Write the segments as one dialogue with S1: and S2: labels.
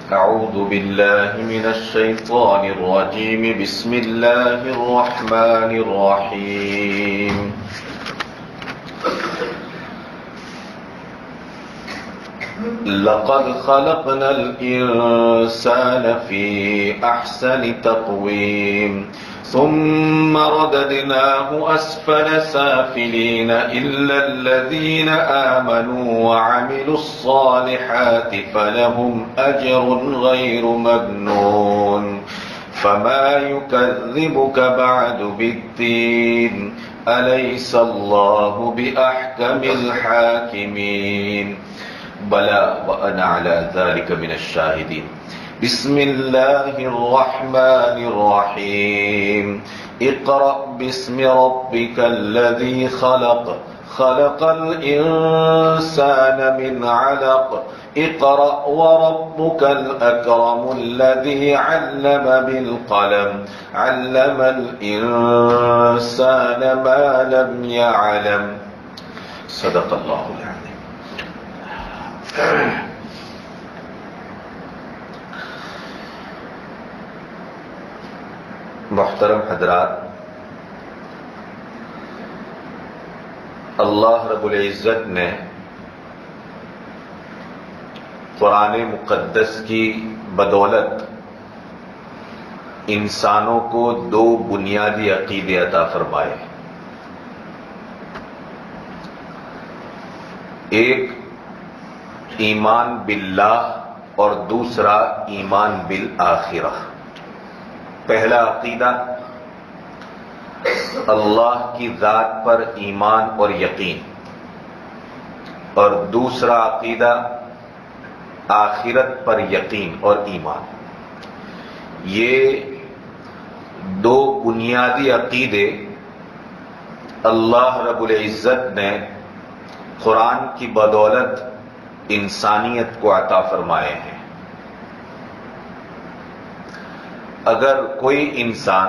S1: أعوذ بالله من الشيطان الرجيم. بسم الله الرحمن الرحيم. لقد خلقنا الإنسان في أحسن تقويم ثم رددناه أسفل سافلين إلا الذين آمنوا وعملوا الصالحات فلهم أجر غير ممنون فما يكذبك بعد بالدين أليس الله بأحكم الحاكمين بلى وأنا على ذلك من الشاهدين. بسم الله الرحمن الرحيم. اقرأ باسم ربك الذي خلق خلق الإنسان من علق اقرأ وربك الأكرم الذي علم بالقلم علم الإنسان ما لم يعلم. صدق الله العظيم. محترم حضرات، اللہ رب العزت نے قرآن مقدس کی بدولت انسانوں کو دو بنیادی عقیدے عطا فرمائے. ایک ایمان باللہ اور دوسرا ایمان بالآخرہ. پہلا عقیدہ اللہ کی ذات پر ایمان اور یقین، اور دوسرا عقیدہ آخرت پر یقین اور ایمان. یہ دو بنیادی عقیدے اللہ رب العزت نے قرآن کی بدولت انسانیت کو عطا فرمائے ہیں. اگر کوئی انسان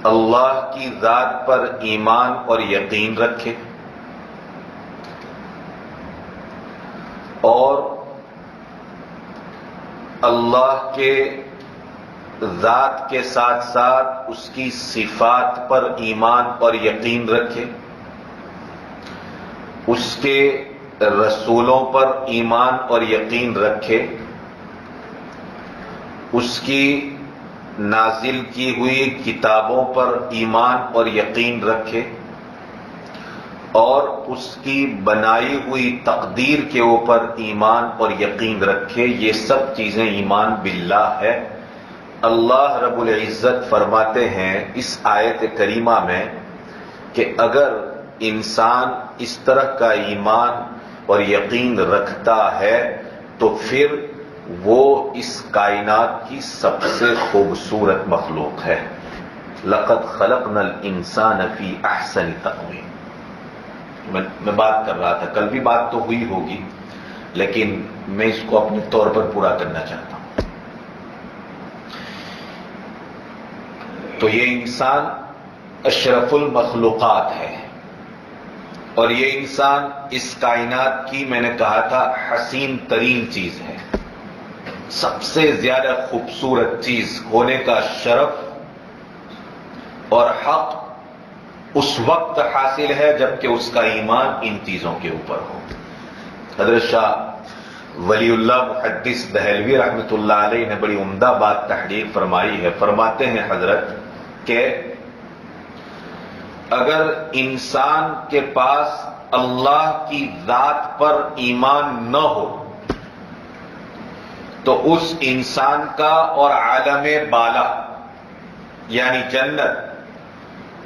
S1: اللہ کی ذات پر ایمان اور یقین رکھے اور اللہ کے ذات کے ساتھ ساتھ اس کی صفات پر ایمان اور یقین رکھے، اس کے رسولوں پر ایمان اور یقین رکھے، اس کی نازل کی ہوئی کتابوں پر ایمان اور یقین رکھے، اور اس کی بنائی ہوئی تقدیر کے اوپر ایمان اور یقین رکھے، یہ سب چیزیں ایمان باللہ ہے. اللہ رب العزت فرماتے ہیں اس آیت کریمہ میں کہ اگر انسان اس طرح کا ایمان اور یقین رکھتا ہے تو پھر وہ اس کائنات کی سب سے خوبصورت مخلوق ہے. لقد خلقنا الانسان فی احسن تقویم. میں بات کر رہا تھا، کل بھی بات تو ہوئی ہوگی لیکن میں اس کو اپنے طور پر پورا کرنا چاہتا ہوں. تو یہ انسان اشرف المخلوقات ہے، اور یہ انسان اس کائنات کی، میں نے کہا تھا، حسین ترین چیز ہے. سب سے زیادہ خوبصورت چیز ہونے کا شرف اور حق اس وقت حاصل ہے جبکہ اس کا ایمان ان چیزوں کے اوپر ہو. حضرت شاہ ولی اللہ محدث دہلوی رحمۃ اللہ علیہ نے بڑی عمدہ بات تحریر فرمائی ہے. فرماتے ہیں حضرت کہ اگر انسان کے پاس اللہ کی ذات پر ایمان نہ ہو تو اس انسان کا اور عالم بالا یعنی جنت،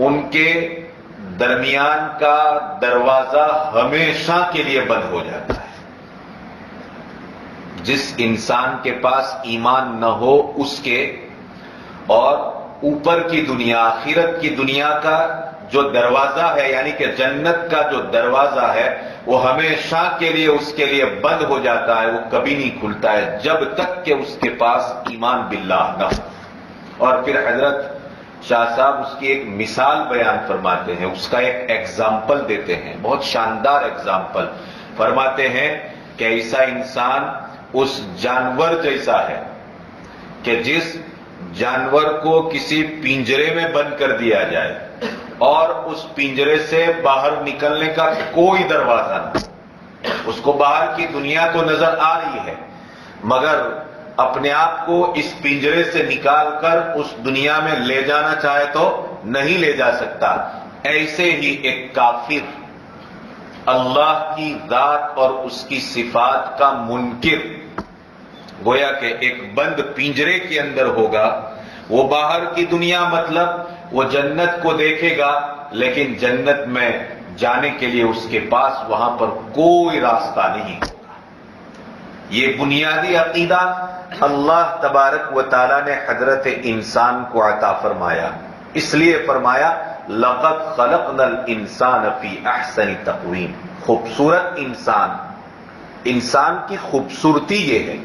S1: ان کے درمیان کا دروازہ ہمیشہ کے لیے بند ہو جاتا ہے. جس انسان کے پاس ایمان نہ ہو اس کے اور اوپر کی دنیا، آخرت کی دنیا کا جو دروازہ ہے یعنی کہ جنت کا جو دروازہ ہے وہ ہمیشہ کے لیے اس کے لیے بند ہو جاتا ہے، وہ کبھی نہیں کھلتا ہے جب تک کہ اس کے پاس ایمان باللہ نہ ہو. اور پھر حضرت شاہ صاحب اس کی ایک مثال بیان فرماتے ہیں، اس کا ایک ایگزامپل دیتے ہیں، بہت شاندار ایگزامپل. فرماتے ہیں کہ ایسا انسان اس جانور جیسا ہے کہ جس جانور کو کسی پنجرے میں بند کر دیا جائے اور اس پنجرے سے باہر نکلنے کا کوئی دروازہ نہیں، اس کو باہر کی دنیا تو نظر آ رہی ہے مگر اپنے آپ کو اس پنجرے سے نکال کر اس دنیا میں لے جانا چاہے تو نہیں لے جا سکتا۔ ایسے ہی ایک کافر اللہ کی ذات اور اس کی صفات کا منکر گویا کہ ایک بند پنجرے کے اندر ہوگا۔ وہ باہر کی دنیا مطلب وہ جنت کو دیکھے گا لیکن جنت میں جانے کے لیے اس کے پاس وہاں پر کوئی راستہ نہیں ہوگا۔ یہ بنیادی عقیدہ اللہ تبارک و تعالی نے حضرت انسان کو عطا فرمایا، اس لیے فرمایا لقد خلقنا الانسان فی احسن تقویم۔ خوبصورت انسان، انسان کی خوبصورتی یہ ہے،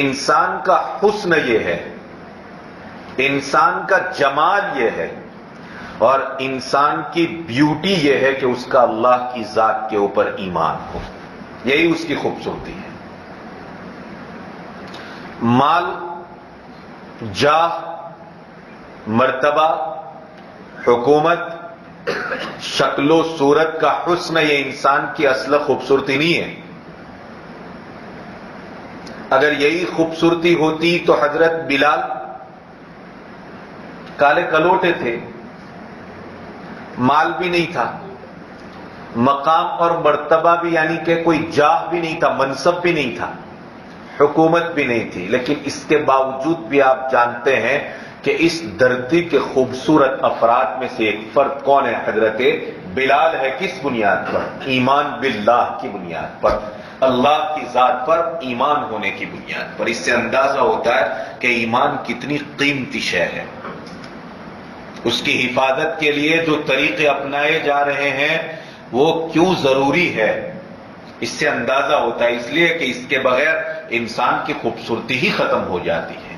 S1: انسان کا حسن یہ ہے، انسان کا جمال یہ ہے اور انسان کی بیوٹی یہ ہے کہ اس کا اللہ کی ذات کے اوپر ایمان ہو، یہی اس کی خوبصورتی ہے۔ مال، جاہ، مرتبہ، حکومت، شکل و صورت کا حسن یہ انسان کی اصل خوبصورتی نہیں ہے۔ اگر یہی خوبصورتی ہوتی تو حضرت بلال کالے کلوٹے تھے، مال بھی نہیں تھا، مقام اور مرتبہ بھی یعنی کہ کوئی جاہ بھی نہیں تھا، منصب بھی نہیں تھا، حکومت بھی نہیں تھی، لیکن اس کے باوجود بھی آپ جانتے ہیں کہ اس دھرتی کے خوبصورت افراد میں سے ایک فرد کون ہے؟ حضرت بلال ہے۔ کس بنیاد پر؟ ایمان باللہ کی بنیاد پر، اللہ کی ذات پر ایمان ہونے کی بنیاد پر۔ اس سے اندازہ ہوتا ہے کہ ایمان کتنی قیمتی شے ہے، اس کی حفاظت کے لیے جو طریقے اپنائے جا رہے ہیں وہ کیوں ضروری ہے، اس سے اندازہ ہوتا ہے، اس لیے کہ اس کے بغیر انسان کی خوبصورتی ہی ختم ہو جاتی ہے۔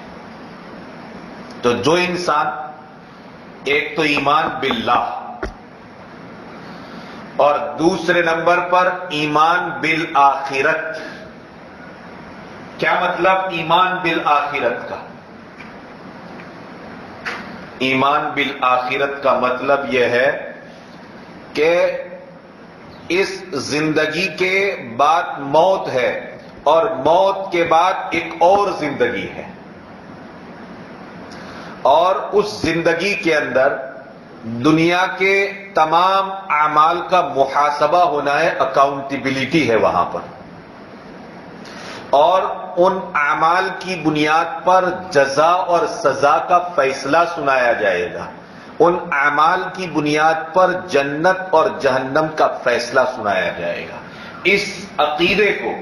S1: تو جو انسان ایک تو ایمان باللہ اور دوسرے نمبر پر ایمان بالآخرت۔ کیا مطلب ایمان بالآخرت کا؟ ایمان بالآخرت کا مطلب یہ ہے کہ اس زندگی کے بعد موت ہے اور موت کے بعد ایک اور زندگی ہے، اور اس زندگی کے اندر دنیا کے تمام اعمال کا محاسبہ ہونا ہے، اکاؤنٹیبلٹی ہے وہاں پر، اور ان اعمال کی بنیاد پر جزا اور سزا کا فیصلہ سنایا جائے گا، ان اعمال کی بنیاد پر جنت اور جہنم کا فیصلہ سنایا جائے گا۔ اس عقیدے کو،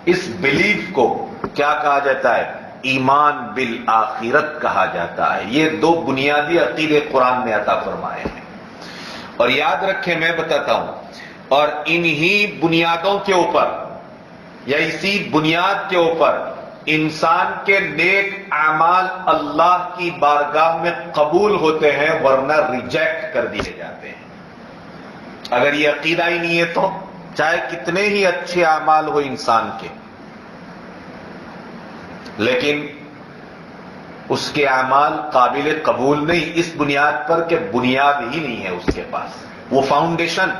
S1: اس بلیف کو کیا کہا جاتا ہے؟ ایمان بالآخرت کہا جاتا ہے۔ یہ دو بنیادی عقیدے قرآن نے عطا فرمائے ہیں، اور یاد رکھیں میں بتاتا ہوں، اور انہی بنیادوں کے اوپر یا اسی بنیاد کے اوپر انسان کے نیک اعمال اللہ کی بارگاہ میں قبول ہوتے ہیں، ورنہ ریجیکٹ کر دیے جاتے ہیں۔ اگر یہ عقیدہ ہی نہیں ہے تو چاہے کتنے ہی اچھے اعمال ہو انسان کے، لیکن اس کے اعمال قابل قبول نہیں، اس بنیاد پر کہ بنیاد ہی نہیں ہے اس کے پاس، وہ فاؤنڈیشن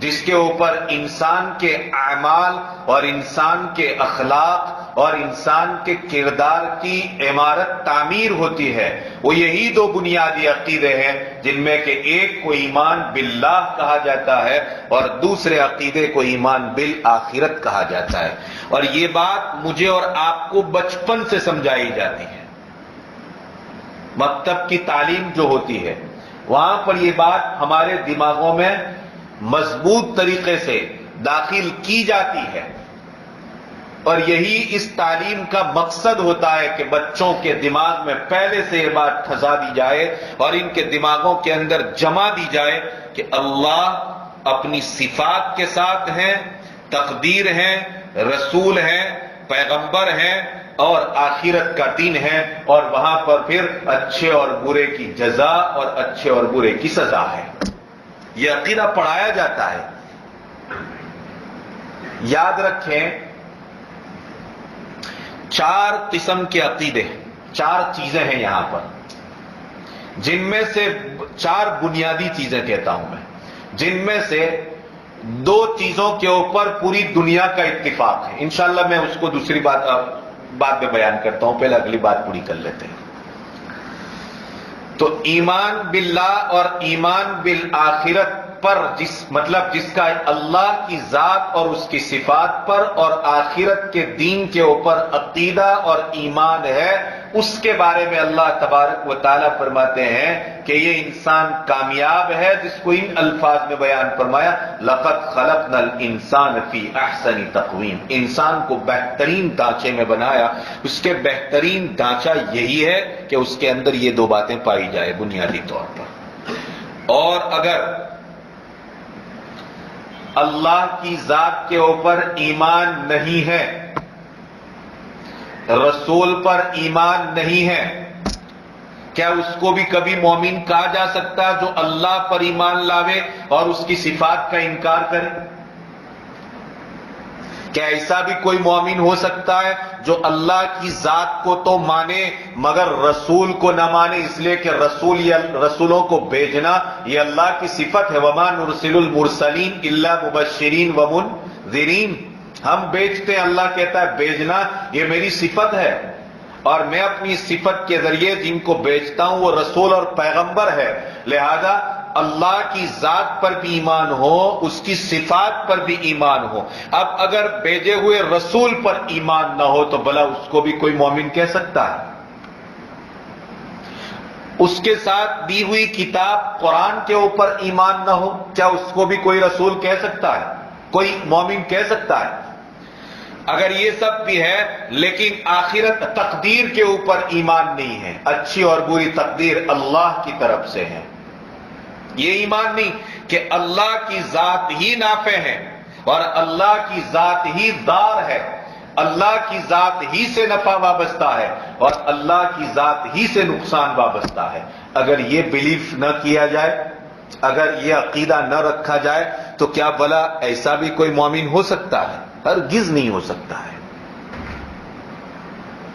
S1: جس کے اوپر انسان کے اعمال اور انسان کے اخلاق اور انسان کے کردار کی عمارت تعمیر ہوتی ہے، وہ یہی دو بنیادی عقیدے ہیں جن میں کہ ایک کو ایمان باللہ کہا جاتا ہے اور دوسرے عقیدے کو ایمان بالآخرت کہا جاتا ہے۔ اور یہ بات مجھے اور آپ کو بچپن سے سمجھائی جاتی ہے، مکتب کی تعلیم جو ہوتی ہے وہاں پر یہ بات ہمارے دماغوں میں مضبوط طریقے سے داخل کی جاتی ہے، اور یہی اس تعلیم کا مقصد ہوتا ہے کہ بچوں کے دماغ میں پہلے سے یہ بات ٹھسا دی جائے اور ان کے دماغوں کے اندر جما دی جائے کہ اللہ اپنی صفات کے ساتھ ہیں، تقدیر ہیں، رسول ہیں، پیغمبر ہیں اور آخرت کا دن ہے، اور وہاں پر پھر اچھے اور برے کی جزا اور اچھے اور برے کی سزا ہے۔ یہ عقیدہ پڑھایا جاتا ہے۔ یاد رکھیں 4 قسم کے عقیدے، 4 چیزیں ہیں یہاں پر، جن میں سے 4 بنیادی چیزیں کہتا ہوں میں، جن میں سے 2 چیزوں کے اوپر پوری دنیا کا اتفاق ہے۔ انشاءاللہ میں اس کو دوسری بات میں بیان کرتا ہوں، پہلے اگلی بات پوری کر لیتے ہیں۔ تو ایمان باللہ اور ایمان بالآخرت پر جس کا اللہ کی ذات اور اس کی صفات پر اور آخرت کے دین کے اوپر عقیدہ اور ایمان ہے، اس کے بارے میں اللہ تبارک و تعالیٰ فرماتے ہیں کہ یہ انسان کامیاب ہے، جس کو ان الفاظ میں بیان فرمایا، لَقَدْ خَلَقْنَا الْإِنسَانَ فِي أَحْسَنِ تَقْوِيمٍ، انسان کو بہترین ڈھانچے میں بنایا۔ اس کے بہترین ڈھانچہ یہی ہے کہ اس کے اندر یہ 2 باتیں پائی جائے بنیادی طور پر۔ اور اگر اللہ کی ذات کے اوپر ایمان نہیں ہے، رسول پر ایمان نہیں ہے، کیا اس کو بھی کبھی مومن کہا جا سکتا جو اللہ پر ایمان لاوے اور اس کی صفات کا انکار کرے؟ کیا ایسا بھی کوئی مومن ہو سکتا ہے جو اللہ کی ذات کو تو مانے مگر رسول کو نہ مانے؟ اس لیے کہ رسولوں کو بھیجنا یہ اللہ کی صفت ہے، وَمَا نُرْسِلُ الْمُرْسَلِينَ إِلَّا مُبَشِّرِينَ وَمُنذِرِينَ، ہم بیچتے ہیں، اللہ کہتا ہے بھیجنا یہ میری صفت ہے، اور میں اپنی صفت کے ذریعے جن کو بیچتا ہوں وہ رسول اور پیغمبر ہے۔ لہذا اللہ کی ذات پر بھی ایمان ہو، اس کی صفات پر بھی ایمان ہو۔ اب اگر بھیجے ہوئے رسول پر ایمان نہ ہو تو بھلا اس کو بھی کوئی مومن کہہ سکتا ہے؟ اس کے ساتھ دی ہوئی کتاب قرآن کے اوپر ایمان نہ ہو، کیا اس کو بھی کوئی رسول کہہ سکتا ہے، کوئی مومن کہہ سکتا ہے؟ اگر یہ سب بھی ہے لیکن آخرت تقدیر کے اوپر ایمان نہیں ہے، اچھی اور بری تقدیر اللہ کی طرف سے ہے، یہ ایمان نہیں کہ اللہ کی ذات ہی نافع ہے اور اللہ کی ذات ہی دار ہے، اللہ کی ذات ہی سے نفع وابستہ ہے اور اللہ کی ذات ہی سے نقصان وابستہ ہے۔ اگر یہ بلیف نہ کیا جائے، اگر یہ عقیدہ نہ رکھا جائے تو کیا بھلا ایسا بھی کوئی مومن ہو سکتا ہے؟ ہرگز نہیں ہو سکتا ہے۔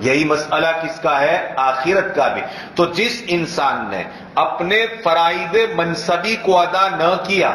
S1: یہی مسئلہ کس کا ہے؟ آخرت کا بھی۔ تو جس انسان نے اپنے فرائض منصبی کو ادا نہ کیا،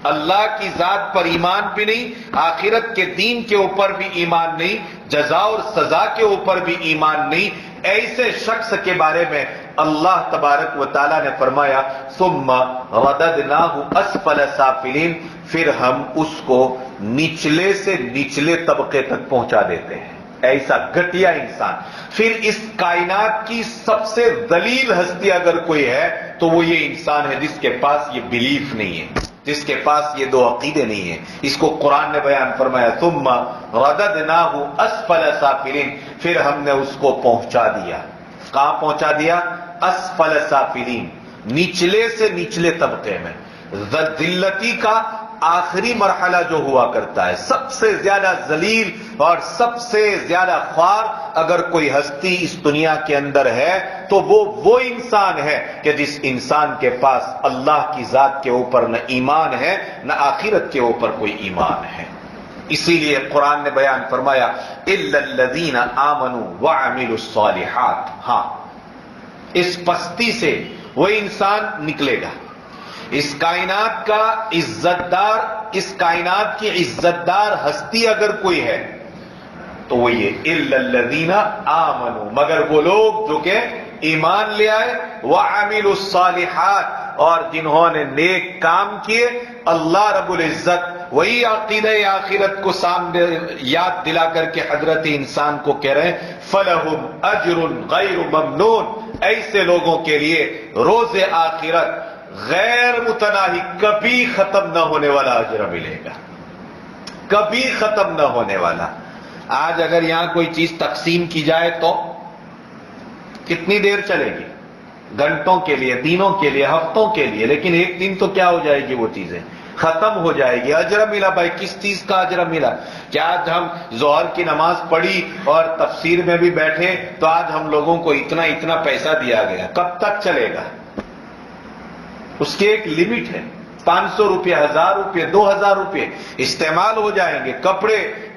S1: اللہ کی ذات پر ایمان بھی نہیں، آخرت کے دین کے اوپر بھی ایمان نہیں، جزا اور سزا کے اوپر بھی ایمان نہیں، ایسے شخص کے بارے میں اللہ تبارک و تعالیٰ نے فرمایا ثم رددناہ اسفل سافلین، پھر ہم اس کو نچلے سے نچلے طبقے تک پہنچا دیتے ہیں۔ ایسا گھٹیا انسان، پھر اس کائنات کی سب سے ذلیل ہستی اگر کوئی ہے تو وہ یہ انسان ہے جس کے پاس یہ بلیف نہیں ہے، جس کے پاس یہ 2 عقیدے نہیں ہیں۔ اس کو قرآن نے بیان فرمایا ثم رددناہ اسفل سافلین، پھر ہم نے اس کو پہنچا دیا۔ کہاں پہنچا دیا؟ اسفل سافلین، نچلے سے نچلے طبقے میں۔ ذلتی کا آخری مرحلہ جو ہوا کرتا ہے، سب سے زیادہ ذلیل اور سب سے زیادہ خوار اگر کوئی ہستی اس دنیا کے اندر ہے تو وہ انسان ہے کہ جس انسان کے پاس اللہ کی ذات کے اوپر نہ ایمان ہے نہ آخرت کے اوپر کوئی ایمان ہے۔ اسی لیے قرآن نے بیان فرمایا الا الذین آمنوا وعملوا الصالحات، ہاں اس پستی سے وہ انسان نکلے گا۔ اس کائنات کا عزت دار، اس کائنات کی عزت دار ہستی اگر کوئی ہے تو وہ یہ الا الذین آمنوا، مگر وہ لوگ جو کہ ایمان لے آئے، وعملوا الصالحات، اور جنہوں نے نیک کام کیے۔ اللہ رب العزت وہی عقیدہ آخرت کو سامنے یاد دلا کر کے حضرت انسان کو کہہ رہے ہیں فَلَهُمْ أَجْرٌ غَيْرُ مَمْنُونَ، ایسے لوگوں کے لیے روز آخرت غیر متناہی، کبھی ختم نہ ہونے والا اجر ملے گا، کبھی ختم نہ ہونے والا۔ آج اگر یہاں کوئی چیز تقسیم کی جائے تو کتنی دیر چلے گی؟ گھنٹوں کے لیے، دنوں کے لیے، ہفتوں کے لیے، لیکن ایک دن تو کیا ہو جائے گی؟ وہ چیزیں ختم ہو جائے گی۔ اجر ملا بھائی، کس چیز کا اجر ملا؟ کیا آج ہم ظہر کی نماز پڑھی اور تفسیر میں بھی بیٹھے تو آج ہم لوگوں کو اتنا اتنا پیسہ دیا گیا، کب تک چلے گا؟ اس کی ایک لمٹ ہے، 500 روپے، 1000 روپے، 2000 روپے استعمال ہو جائیں گے، کپڑے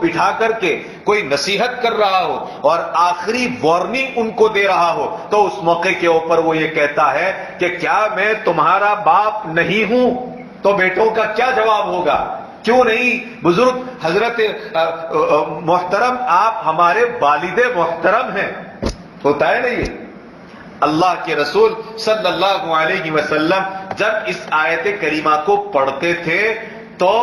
S1: بٹھا کر کے کوئی نصیحت کر رہا ہو اور آخری وارننگ ان کو دے رہا ہو تو اس موقع کے اوپر وہ یہ کہتا ہے کہ کیا میں تمہارا باپ نہیں ہوں؟ تو بیٹوں کا کیا جواب ہوگا؟ کیوں نہیں بزرگ حضرت محترم آپ ہمارے والد محترم ہیں. ہوتا ہے نا یہ. اللہ کے رسول صلی اللہ علیہ وسلم جب اس آیت کریمہ کو پڑھتے تھے تو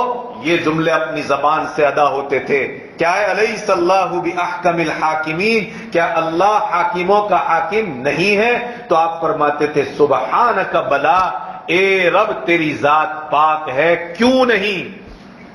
S1: یہ جملے اپنی زبان سے ادا ہوتے تھے. کیا ہے الیس اللہ باحکم الحاکمین، کیا اللہ حاکموں کا حاکم نہیں ہے؟ تو آپ فرماتے تھے سبحانک بلا، اے رب تیری ذات پاک ہے، کیوں نہیں؟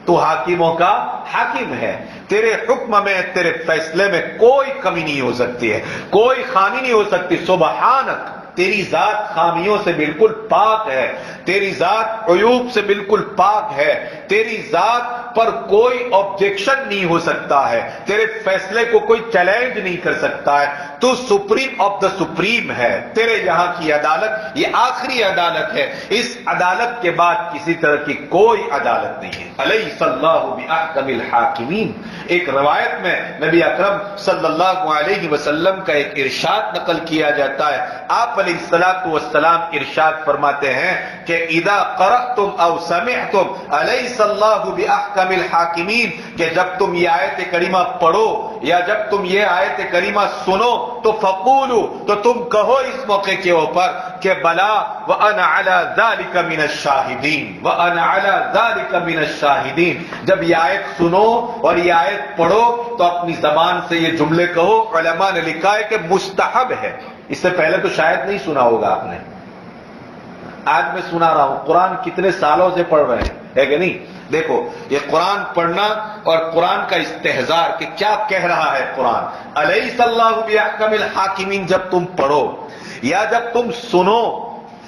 S1: تو حاکموں کا حاکم ہے، تیرے حکم میں تیرے فیصلے میں کوئی کمی نہیں ہو سکتی ہے، کوئی خامی نہیں ہو سکتی. سبحانک، تیری ذات خامیوں سے بالکل پاک ہے، تیری ذات عیوب سے بالکل پاک ہے، تیری ذات پر کوئی آبجیکشن نہیں ہو سکتا ہے، تیرے فیصلے کو کوئی چیلنج نہیں کر سکتا ہے. تو سپریم آف دا سپریم ہے. تیرے یہاں کی عدالت یہ آخری عدالت ہے، اس عدالت کے بعد کسی طرح کی کوئی عدالت نہیں ہے. الیس اللہ باحکم الحاکمین. ایک روایت میں نبی اکرم صلی اللہ علیہ وسلم کا ایک ارشاد نقل کیا جاتا ہے. آپ علیہ الصلوۃ والسلام ارشاد فرماتے ہیں کہ اذا قرأتم او سمعتم الیس اللہ باحکم الحاکمین، کہ جب تم یہ آیت کریمہ پڑھو یا جب تم یہ آیت کریمہ سنو تو فقولوا، تو تم کہو اس موقع کے اوپر کہ بلا وانا علی ذلک من الشاہدین، وانا علی ذلک من الشاہدین. جب یہ آیت سنو اور یہ آیت پڑھو تو اپنی زبان سے یہ جملے کہو. علماء نے لکھا ہے کہ مستحب ہے. اس سے پہلے تو شاید نہیں سنا ہوگا آپ نے، آج میں سنا رہا ہوں. قرآن کتنے سالوں سے پڑھ رہے ہیں، ہے کہ نہیں؟ دیکھو یہ قرآن پڑھنا اور قرآن کا استحضار کہ کیا کہہ رہا ہے قرآن. الیس اللہ باحکم الحاکمین جب تم پڑھو یا جب تم سنو،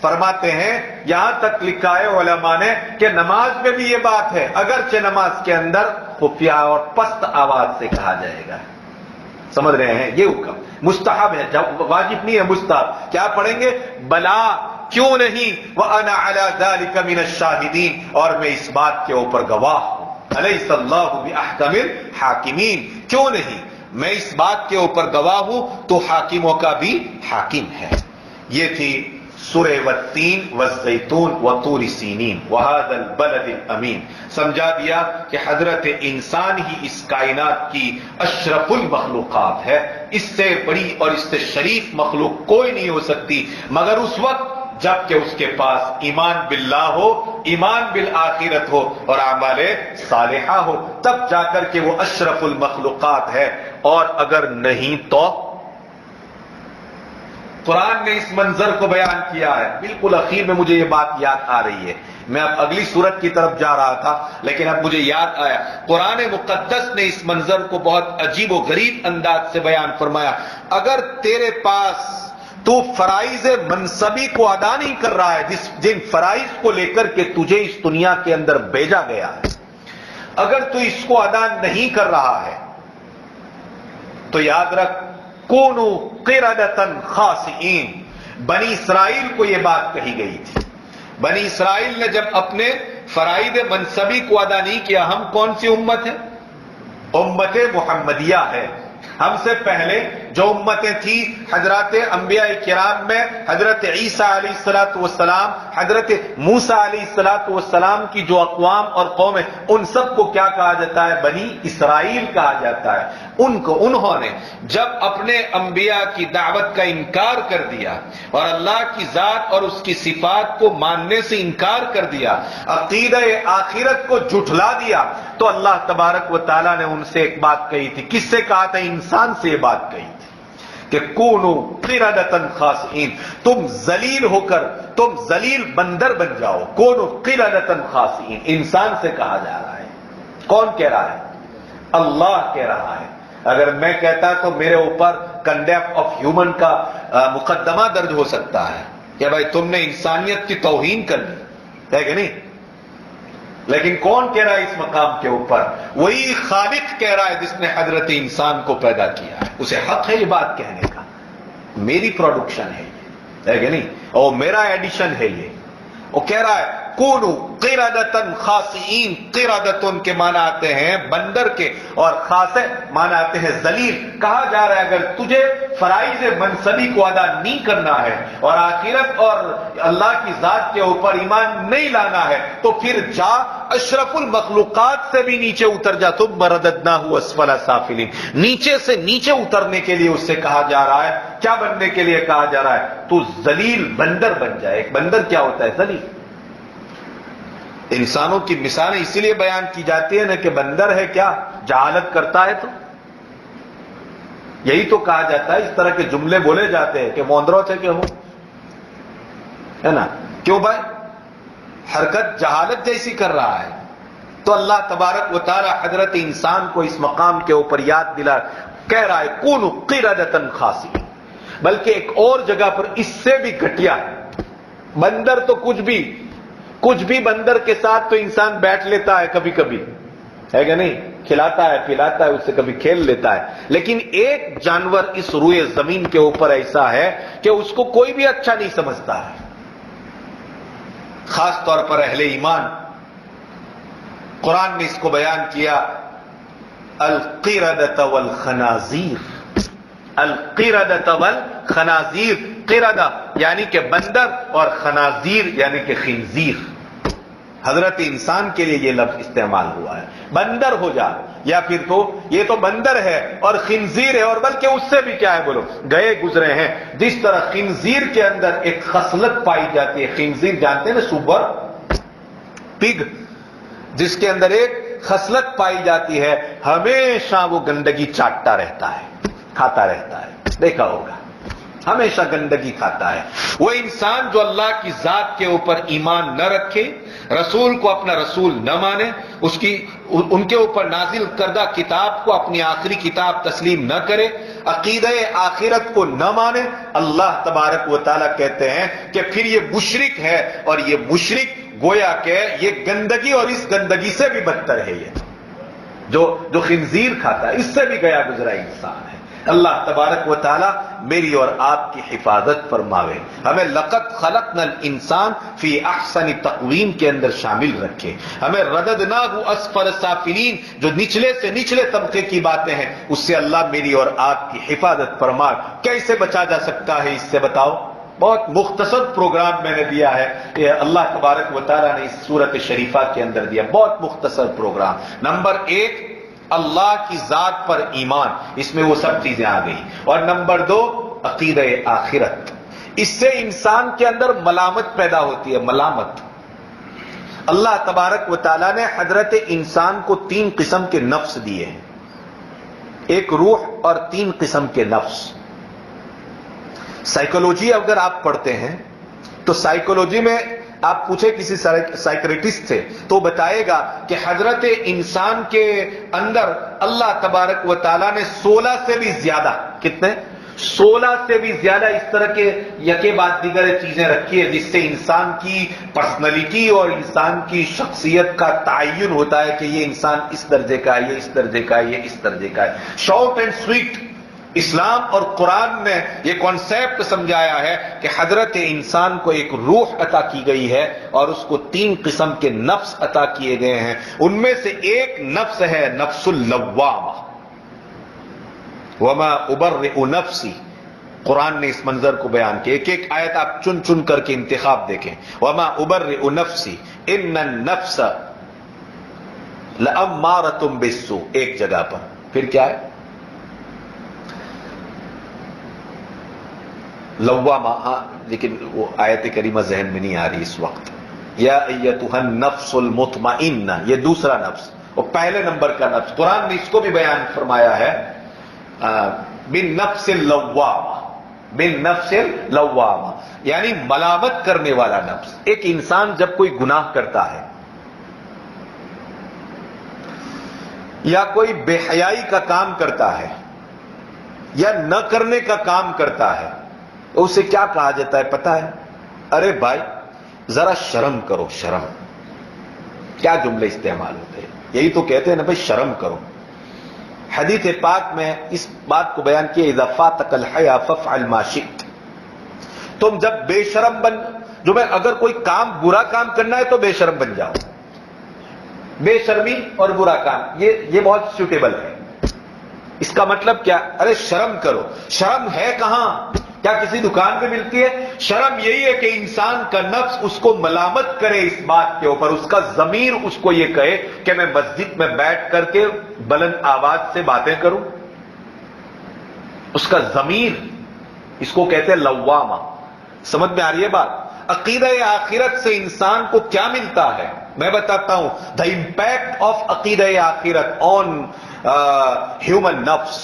S1: فرماتے ہیں یہاں تک لکھا ہے علماء نے کہ نماز میں بھی یہ بات ہے، اگرچہ نماز کے اندر خفیہ اور پست آواز سے کہا جائے گا. سمجھ رہے ہیں؟ یہ حکم مستحب ہے، جب واجب نہیں ہے، مستحب. کیا پڑھیں گے؟ بلا، کیوں نہیں، وَأَنَا عَلَى ذَلِكَ مِنَ الشَّاهِدِينَ، اور میں اس بات کے اوپر گواہ ہوں. الیس اللہ باحکم الحاکمین، کیوں نہیں، میں اس بات کے اوپر گواہ ہوں تو حاکموں کا بھی حاکم ہے. یہ تھی سورہ والتین والزیتون وطور سینین وہذا البلد الامین. سمجھا دیا کہ حضرت انسان ہی اس کائنات کی اشرف المخلوقات ہے. اس سے بڑی اور اس سے شریف مخلوق کوئی نہیں ہو سکتی مگر اس وقت جب کہ اس کے پاس ایمان باللہ ہو، ایمان بالآخرت ہو اور اعمال صالحہ ہو، تب جا کر کے وہ اشرف المخلوقات ہے. اور اگر نہیں تو قرآن نے اس منظر کو بیان کیا ہے. بالکل اخیر میں مجھے یہ بات یاد آ رہی ہے، میں اب اگلی سورت کی طرف جا رہا تھا لیکن اب مجھے یاد آیا. قرآن مقدس نے اس منظر کو بہت عجیب و غریب انداز سے بیان فرمایا. اگر تیرے پاس تو فرائض منصبی کو ادا نہیں کر رہا ہے، جن فرائض کو لے کر کے تجھے اس دنیا کے اندر بھیجا گیا ہے، اگر تو اس کو ادا نہیں کر رہا ہے تو یاد رکھ کونوا قردۃ خاسئین. بنی اسرائیل کو یہ بات کہی گئی تھی. بنی اسرائیل نے جب اپنے فرائض منصبی کو ادا نہیں کیا، ہم کون سی امت ہے؟ امت محمدیہ ہے. ہم سے پہلے جو امتیں تھیں حضرات انبیاء کرام میں حضرت عیسیٰ علیہ الصلوۃ والسلام، حضرت موسیٰ علیہ الصلوۃ والسلام کی جو اقوام اور قومیں، ان سب کو کیا کہا جاتا ہے؟ بنی اسرائیل کہا جاتا ہے. انہوں نے جب اپنے انبیاء کی دعوت کا انکار کر دیا اور اللہ کی ذات اور اس کی صفات کو ماننے سے انکار کر دیا، عقیدہ آخرت کو جھٹلا دیا، تو اللہ تبارک و تعالیٰ نے ان سے ایک بات کہی تھی. کس سے کہا تھا؟ انسان سے یہ بات کہی تھی کہ کونوا قردۃ خاسئین، تم ذلیل ہو کر تم ذلیل بندر بن جاؤ. کونوا قردۃ خاسئین، انسان سے کہا جا رہا ہے. کون کہہ رہا ہے؟ اللہ کہہ رہا ہے. اگر میں کہتا تو میرے اوپر کنڈیمپ آف ہیومن کا مقدمہ درج ہو سکتا ہے کہ بھائی تم نے انسانیت کی توہین کر لی ہے کہ نہیں. لیکن کون کہہ رہا ہے اس مقام کے اوپر؟ وہی خالق کہہ رہا ہے جس نے حضرت انسان کو پیدا کیا ہے. اسے حق ہے یہ بات کہنے کا. میری پروڈکشن ہے یہ، ہے کہ نہیں، اور میرا ایڈیشن ہے یہ. وہ کہہ رہا ہے کونو قردۃ خاسئین، قردۃ کے معنی آتے ہیں بندر کے اور خاسئ معنی آتے ہیں ذلیل. کہا جا رہا ہے اگر تجھے فرائض منصبی کو ادا نہیں کرنا ہے اور آخرت اور اللہ کی ذات کے اوپر ایمان نہیں لانا ہے تو پھر جا اشرف المخلوقات سے بھی نیچے اتر جا. ثم رددناہ اسفل سافلین، نیچے سے نیچے اترنے کے لیے اس سے کہا جا رہا ہے. کیا بننے کے لیے کہا جا رہا ہے؟ تو ذلیل بندر بن جائے. ایک بندر کیا ہوتا ہے؟ ذلیل. انسانوں کی مثالیں اسی لیے بیان کی جاتی ہے نا کہ بندر ہے کیا جہالت کرتا ہے، تو یہی تو کہا جاتا ہے. اس طرح کے جملے بولے جاتے ہیں کہ موندرو سے کہ ہو، ہے نا؟ کیوں بھائی؟ حرکت جہالت جیسی کر رہا ہے. تو اللہ تبارک و تعالی حضرت انسان کو اس مقام کے اوپر یاد دلا کہہ رہا ہے کونوا قردۃ خاسئین. بلکہ ایک اور جگہ پر اس سے بھی گھٹیا ہے. بندر تو کچھ بھی بندر کے ساتھ تو انسان بیٹھ لیتا ہے کبھی کبھی، ہے کہ نہیں؟ کھلاتا ہے پلاتا ہے، اس سے کبھی کھیل لیتا ہے. لیکن ایک جانور اس روئے زمین کے اوپر ایسا ہے کہ اس کو کوئی بھی اچھا نہیں سمجھتا ہے، خاص طور پر اہل ایمان. قرآن نے اس کو بیان کیا القردۃ والخنازیر. القردۃ والخنازیر، قردہ یعنی کہ بندر اور خنازیر یعنی کہ خنزیر. حضرت انسان کے لیے یہ لفظ استعمال ہوا ہے. بندر ہو جا، یا پھر تو یہ تو بندر ہے اور خنزیر ہے، اور بلکہ اس سے بھی کیا ہے بولو گئے گزرے ہیں. جس طرح خنزیر کے اندر ایک خصلت پائی جاتی ہے، خنزیر جانتے ہیں نا، سوبر پگ، جس کے اندر ایک خصلت پائی جاتی ہے، ہمیشہ وہ گندگی چاٹتا رہتا ہے، کھاتا رہتا ہے. دیکھا ہوگا ہمیشہ گندگی کھاتا ہے. وہ انسان جو اللہ کی ذات کے اوپر ایمان نہ رکھے، رسول کو اپنا رسول نہ مانے، ان کے اوپر نازل کردہ کتاب کو اپنی آخری کتاب تسلیم نہ کرے، عقیدہ آخرت کو نہ مانے، اللہ تبارک و تعالیٰ کہتے ہیں کہ پھر یہ مشرک ہے. اور یہ مشرک گویا کہ یہ گندگی اور اس گندگی سے بھی بدتر ہے. یہ جو خنزیر کھاتا ہے اس سے بھی گیا گزرا انسان ہے. اللہ تبارک و تعالی میری اور آپ کی حفاظت فرماوے. ہمیں لقد خلقنا الانسان فی احسن تقویم کے اندر شامل رکھے. ہمیں رددناہ اسفل سافلین، جو نچلے سے نچلے طبقے کی باتیں ہیں اس سے اللہ میری اور آپ کی حفاظت فرمائے. کیسے بچا جا سکتا ہے اس سے بتاؤ؟ بہت مختصر پروگرام میں نے دیا ہے کہ اللہ تبارک و تعالیٰ نے اس سورت شریفہ کے اندر دیا. بہت مختصر پروگرام. نمبر 1 اللہ کی ذات پر ایمان، اس میں وہ سب چیزیں آ گئی. اور نمبر 2 عقیدہ آخرت. اس سے انسان کے اندر ملامت پیدا ہوتی ہے، ملامت. اللہ تبارک و تعالیٰ نے حضرت انسان کو 3 قسم کے نفس دیے ہیں، ایک روح اور 3 قسم کے نفس. سائیکولوجی اگر آپ پڑھتے ہیں تو سائیکولوجی میں آپ پوچھے کسی سائیکریٹسٹ سے تو بتائے گا کہ حضرت انسان کے اندر اللہ تبارک و تعالیٰ نے 16 سے بھی زیادہ، کتنے؟ 16 سے بھی زیادہ اس طرح کے یکے بعد دیگر چیزیں رکھی ہے جس سے انسان کی پرسنالٹی اور انسان کی شخصیت کا تعین ہوتا ہے کہ یہ انسان اس درجے کا ہے، یہ اس درجے کا ہے، یہ اس درجے کا ہے. شارٹ اینڈ سویٹ اسلام اور قرآن نے یہ کانسیپٹ سمجھایا ہے کہ حضرت انسان کو ایک روح عطا کی گئی ہے اور اس کو 3 قسم کے نفس عطا کیے گئے ہیں. ان میں سے ایک نفس ہے نفس اللوامہ. وما ابرئ نفسی، قرآن نے اس منظر کو بیان کیا. ایک ایک آیت آپ چن چن کر کے انتخاب دیکھیں. وما ابرئ نفسی ان النفس لامارۃ بالسوء، ایک جگہ پر. پھر کیا ہے؟ لوامہ. ہاں لیکن وہ آیت کریمہ ذہن میں نہیں آ رہی اس وقت. یا ایتھا النفس المطمئنہ، یہ دوسرا نفس. اور پہلے نمبر کا نفس قرآن نے اس کو بھی بیان فرمایا ہے بالنفس اللوامہ. بالنفس اللوامہ یعنی ملامت کرنے والا نفس. ایک انسان جب کوئی گناہ کرتا ہے یا کوئی بے حیائی کا کام کرتا ہے یا نہ کرنے کا کام کرتا ہے تو اسے کیا کہا جاتا ہے پتہ ہے؟ ارے بھائی ذرا شرم کرو. شرم. کیا جملے استعمال ہوتے ہیں؟ یہی تو کہتے ہیں نا بھائی شرم کرو. حدیث پاک میں اس بات کو بیان کیا اذا فاتک الحیا فافعل ما شئت. تم جب بے شرم جو میں اگر کوئی کام برا کام کرنا ہے تو بے شرم بن جاؤ. بے شرمی اور برا کام یہ بہت سوٹیبل ہے. اس کا مطلب کیا؟ ارے شرم کرو. شرم ہے کہاں؟ کیا کسی دکان پہ ملتی ہے؟ شرم یہی ہے کہ انسان کا نفس اس کو ملامت کرے اس بات کے اوپر، اس کا ضمیر اس کو یہ کہے کہ میں مسجد میں بیٹھ کر کے بلند آواز سے باتیں کروں. اس کا ضمیر، اس کو کہتے ہیں لوامہ. سمجھ میں آ رہی ہے بات؟ عقیدہ آخرت سے انسان کو کیا ملتا ہے میں بتاتا ہوں. دا امپیکٹ آف عقیدہ آخرت آن ہیومن نفس.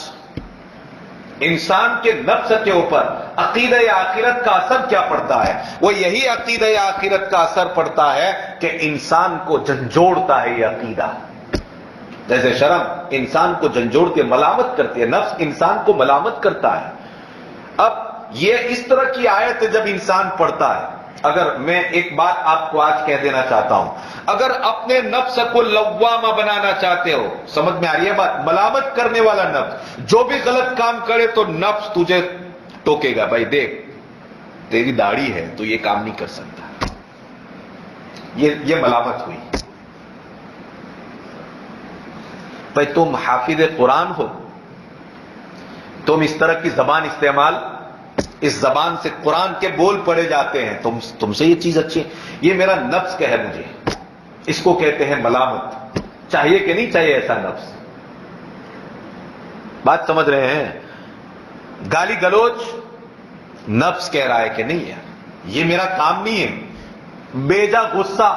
S1: انسان کے نفس کے اوپر عقیدہ آخرت کا اثر کیا پڑتا ہے؟ وہ یہی عقیدہ آخرت کا اثر پڑتا ہے کہ انسان کو جھنجھوڑتا ہے. یہ عقیدہ جیسے شرم انسان کو جھنجھوڑ کے ملامت کرتی ہے، نفس انسان کو ملامت کرتا ہے. اب یہ اس طرح کی آیت جب انسان پڑھتا ہے، اگر میں ایک بات آپ کو آج کہہ دینا چاہتا ہوں، اگر اپنے نفس کو لوامہ بنانا چاہتے ہو، سمجھ میں آ رہی ہے بات؟ ملامت کرنے والا نفس جو بھی غلط کام کرے تو نفس تجھے ٹوکے گا، بھائی دیکھ تیری داڑھی ہے تو یہ کام نہیں کر سکتا. یہ ملامت ہوئی. بھائی تم حافظ قرآن ہو، تم اس طرح کی زبان استعمال، اس زبان سے قرآن کے بول پڑے جاتے ہیں، تم سے یہ چیز اچھی ہے. یہ میرا نفس کہے مجھے، اس کو کہتے ہیں ملامت. چاہیے کہ نہیں چاہیے ایسا نفس؟ بات سمجھ رہے ہیں؟ گالی گلوچ نفس کہہ رہا ہے کہ نہیں یار یہ میرا کام نہیں ہے. بیجا غصہ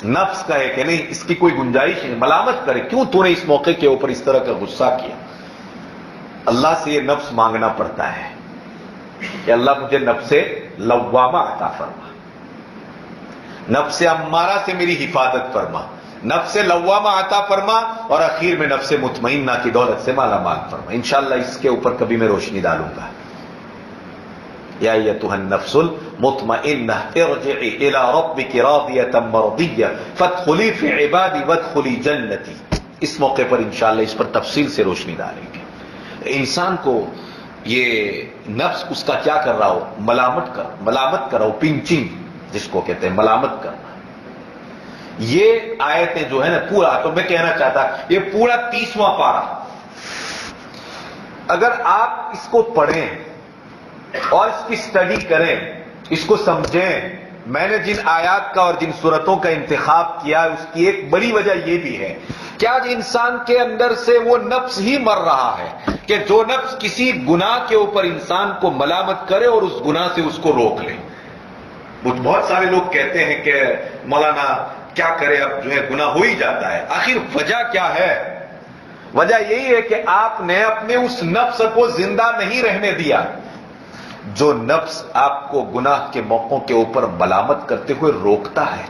S1: نفس کہے کہ نہیں اس کی کوئی گنجائش نہیں، ملامت کرے کیوں تو نے اس موقع کے اوپر اس طرح کا غصہ کیا. اللہ سے یہ نفس مانگنا پڑتا ہے کہ اللہ مجھے نفس لوامہ عطا فرما، نفس امارہ سے میری حفاظت فرما، نفس لوامہ عطا فرما، اور اخیر میں نفس مطمئنہ کی دولت سے مالا مال فرما. انشاءاللہ اس کے اوپر کبھی میں روشنی ڈالوں گا. یا ایتھا النفس المطمئنہ ارجعی الی ربک راضیۃ مرضیہ فادخلی فی عبادی وادخلی جنتی. اس موقع پر انشاءاللہ اس پر تفصیل سے روشنی ڈالیں گے. انسان کو یہ نفس اس کا کیا کر رہا ہو؟ ملامت کر رہا ہو، پنچنگ جس کو کہتے ہیں ملامت کرنا. یہ آیتیں جو ہے نا پورا، تو میں کہنا چاہتا یہ پورا 30واں پارہ اگر آپ اس کو پڑھیں اور اس کی سٹڈی کریں، اس کو سمجھیں. میں نے جن آیات کا اور جن صورتوں کا انتخاب کیا اس کی ایک بڑی وجہ یہ بھی ہے کہ آج انسان کے اندر سے وہ نفس ہی مر رہا ہے کہ جو نفس کسی گناہ کے اوپر انسان کو ملامت کرے اور اس گناہ سے اس کو روک لے. بہت سارے لوگ کہتے ہیں کہ مولانا کیا کرے، اب جو ہے گناہ ہو ہی جاتا ہے. آخر وجہ کیا ہے؟ وجہ یہی ہے کہ آپ نے اپنے اس نفس کو زندہ نہیں رہنے دیا. جو نفس آپ کو گناہ کے موقعوں کے اوپر ملامت کرتے ہوئے روکتا ہے،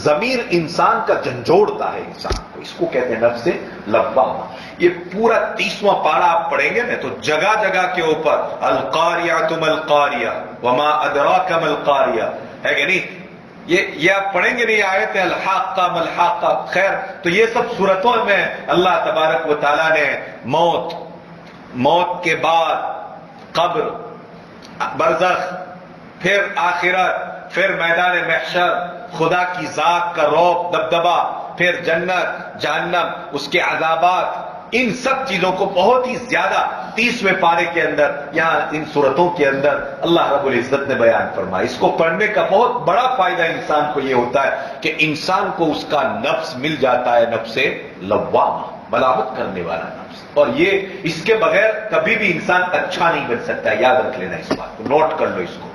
S1: ضمیر انسان کا جھنجھوڑتا ہے انسان کو، اس کو کہتے ہیں نفس لوامہ. یہ پورا 30واں پارہ آپ پڑھیں گے نا تو جگہ جگہ کے اوپر القاریہ ما القاریہ وما ادراک ما القاریہ ہے کہ نہیں؟ یہ آپ پڑھیں گے نہیں آیت الحاقہ ما الحاقہ. خیر تو یہ سب صورتوں میں اللہ تبارک و تعالیٰ نے موت کے بعد قبر، برزخ، پھر آخرت، پھر میدان محشر، خدا کی ذات کا رعب دبدبا، پھر جنت جہنم، اس کے عذابات، ان سب چیزوں کو بہت ہی زیادہ 30ویں پارے کے اندر یہاں ان صورتوں کے اندر اللہ رب العزت نے بیان فرمایا. اس کو پڑھنے کا بہت بڑا فائدہ انسان کو یہ ہوتا ہے کہ انسان کو اس کا نفس مل جاتا ہے، نفس لوامہ، ملامت کرنے والا نفس. اور یہ اس کے بغیر کبھی بھی انسان اچھا نہیں بن سکتا. یاد رکھ لینا اس بات کو، نوٹ کر لو اس کو.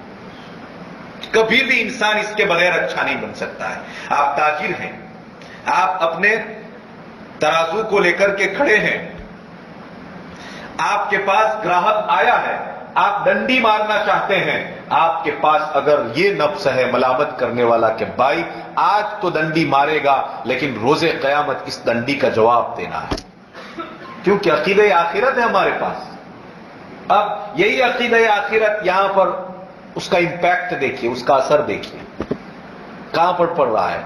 S1: کبھی بھی انسان اس کے بغیر اچھا نہیں بن سکتا ہے. آپ تاجر ہیں، آپ اپنے ترازو کو لے کر کے کھڑے ہیں، آپ کے پاس گراہک آیا ہے، آپ ڈنڈی مارنا چاہتے ہیں. آپ کے پاس اگر یہ نفس ہے ملامت کرنے والا کہ بھائی آج تو ڈنڈی مارے گا لیکن روز قیامت اس ڈنڈی کا جواب دینا ہے، کیونکہ عقیدہ آخرت ہے ہمارے پاس. اب یہی عقیدہ آخرت یہاں پر اس کا امپیکٹ دیکھیے، اس کا اثر دیکھیے کہاں پر پڑ رہا ہے؟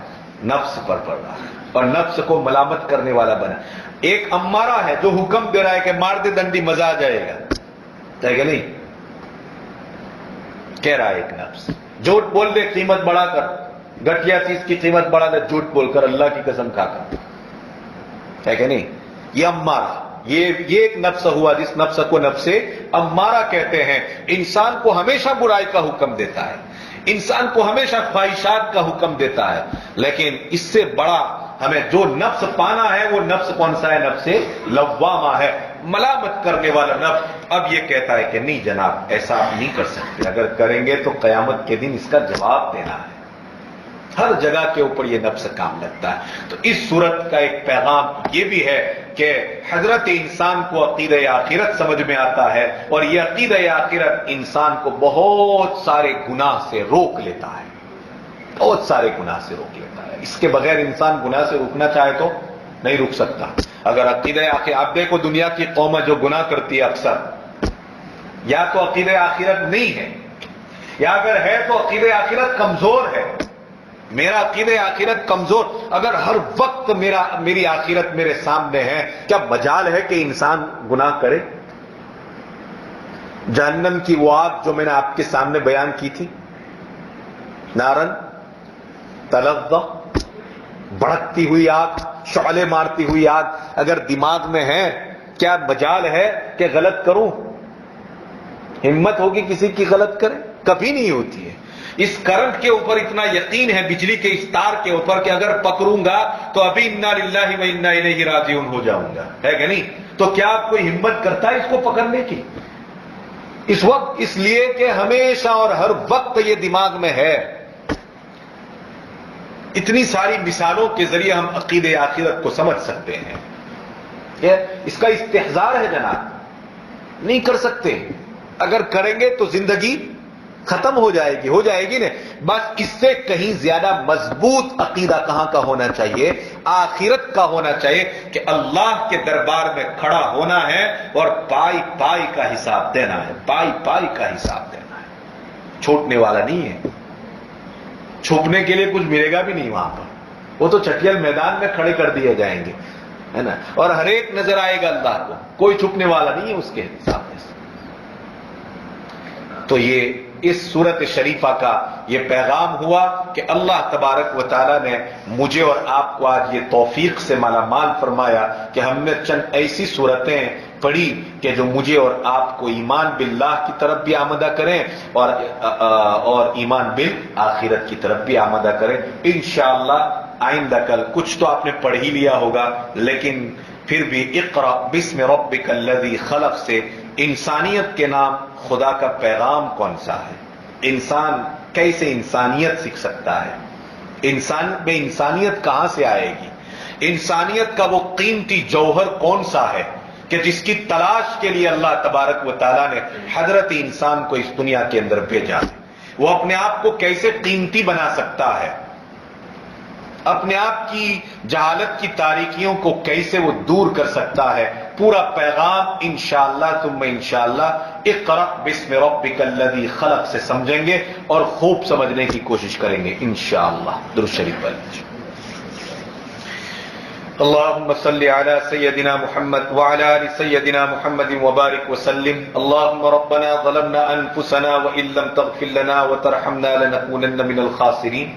S1: نفس پر پڑ رہا ہے، اور نفس کو ملامت کرنے والا بنا. ایک امارہ ہے جو حکم دے رہا ہے کہ مار دے ڈنڈی، مزہ آ جائے گا، کہ نہیں؟ کہہ رہا ہے ایک نفس. جھوٹ بول دے قیمت بڑھا کر, گٹیا چیز کی قیمت بڑھا دے جھوٹ بول کر, اللہ کی قسم کھا کر, ہے کہ نہیں؟ یہ امارہ, یہ ایک نفس ہوا جس نفس کو نفس امارہ کہتے ہیں. انسان کو ہمیشہ برائی کا حکم دیتا ہے, انسان کو ہمیشہ خواہشات کا حکم دیتا ہے, لیکن اس سے بڑا ہمیں جو نفس پانا ہے وہ نفس کون سا ہے؟ نفس لوامہ ہے, ملامت کرنے والا نفس. اب یہ کہتا ہے کہ نہیں جناب ایسا آپ نہیں کر سکتے, اگر کریں گے تو قیامت کے دن اس کا جواب دینا ہے. ہر جگہ کے اوپر یہ نفس کام لگتا ہے. تو اس صورت کا ایک پیغام یہ بھی ہے کہ حضرت انسان کو عقیدہ آخرت سمجھ میں آتا ہے, اور یہ عقیدہ آخرت انسان کو بہت سارے گناہ سے روک لیتا ہے, بہت سارے گناہ سے روک لیتا ہے. اس کے بغیر انسان گناہ سے روکنا چاہے تو نہیں رک سکتا. اگر عقیدہ آخرت, آپ دیکھو دنیا کی قوم جو گناہ کرتی ہے اکثر, یا تو عقیدہ آخرت نہیں ہے, یا اگر ہے تو عقیدہ آخرت کمزور ہے. میرا عقیدہ آخرت کمزور, اگر ہر وقت میری آخرت میرے سامنے ہے, کیا مجال ہے کہ انسان گناہ کرے؟ جہنم کی وہ آگ جو میں نے آپ کے سامنے بیان کی تھی, نارن تلظا, بھڑکتی ہوئی آگ, شعلے مارتی ہوئی آگ, اگر دماغ میں ہے کیا مجال ہے کہ غلط کروں؟ ہمت ہوگی کسی کی غلط کرے؟ کبھی نہیں ہوتی ہے. اس کرنٹ کے اوپر اتنا یقین ہے, بجلی کے اس تار کے اوپر, کہ اگر پکڑوں گا تو ابھی انا للہ و انا الیہ راجعون ہو جاؤں گا, ہے کہ نہیں؟ تو کیا آپ کوئی ہمت کرتا ہے اس کو پکڑنے کی اس وقت؟ اس لیے کہ ہمیشہ اور ہر وقت یہ دماغ میں ہے. اتنی ساری مثالوں کے ذریعے ہم عقیدہ آخرت کو سمجھ سکتے ہیں. اس کا استحضار ہے جناب, نہیں کر سکتے. اگر کریں گے تو زندگی ختم ہو جائے گی نا. بس اس سے کہیں زیادہ مضبوط عقیدہ کہاں کا ہونا چاہیے؟ آخرت کا ہونا چاہیے, کہ اللہ کے دربار میں کھڑا ہونا ہے اور پائی پائی کا حساب دینا ہے, پائی پائی کا حساب دینا ہے. چھوٹنے والا نہیں ہے, چھپنے کے لیے کچھ ملے گا بھی نہیں وہاں پر, وہ تو چٹیل میدان میں کھڑے کر دیے جائیں گے, ہے نا, اور ہر ایک نظر آئے گا اللہ کو, کوئی چھپنے والا نہیں ہے اس کے سامنے سے. تو یہ اس صورت شریفہ کا یہ پیغام ہوا کہ اللہ تبارک و تعالیٰ نے مجھے اور آپ کو آج یہ توفیق سے مالا مال فرمایا کہ ہم نے چند ایسی صورتیں پڑھی کہ جو مجھے اور آپ کو ایمان باللہ کی طرف بھی آمدہ کریں اور ایمان بالآخرت کی طرف بھی آمدہ کریں. انشاءاللہ آئندہ کل کچھ تو آپ نے پڑھ ہی لیا ہوگا, لیکن پھر بھی اقرأ بسم ربک الذی خلق سے انسانیت کے نام خدا کا پیغام کون سا ہے؟ انسان کیسے انسانیت سیکھ سکتا ہے؟ انسان میں انسانیت کہاں سے آئے گی؟ انسانیت کا وہ قیمتی جوہر کون سا ہے کہ جس کی تلاش کے لیے اللہ تبارک و تعالیٰ نے حضرت انسان کو اس دنیا کے اندر بھیجا ہے؟ وہ اپنے آپ کو کیسے قیمتی بنا سکتا ہے؟ اپنے آپ کی جہالت کی تاریکیوں کو کیسے وہ دور کر سکتا ہے؟ پورا پیغام انشاءاللہ ثم انشاءاللہ اقرأ بسم ربک الذی خلق سے سمجھیں گے اور خوب سمجھنے کی کوشش کریں گے انشاءاللہ. درود شریف پڑھیں. اللهم صل على سيدنا محمد وعلى آل سيدنا محمد وبارك وسلم. اللهم ربنا ظلمنا أنفسنا وإن لم تغفر لنا وترحمنا لنكونن من الخاسرين.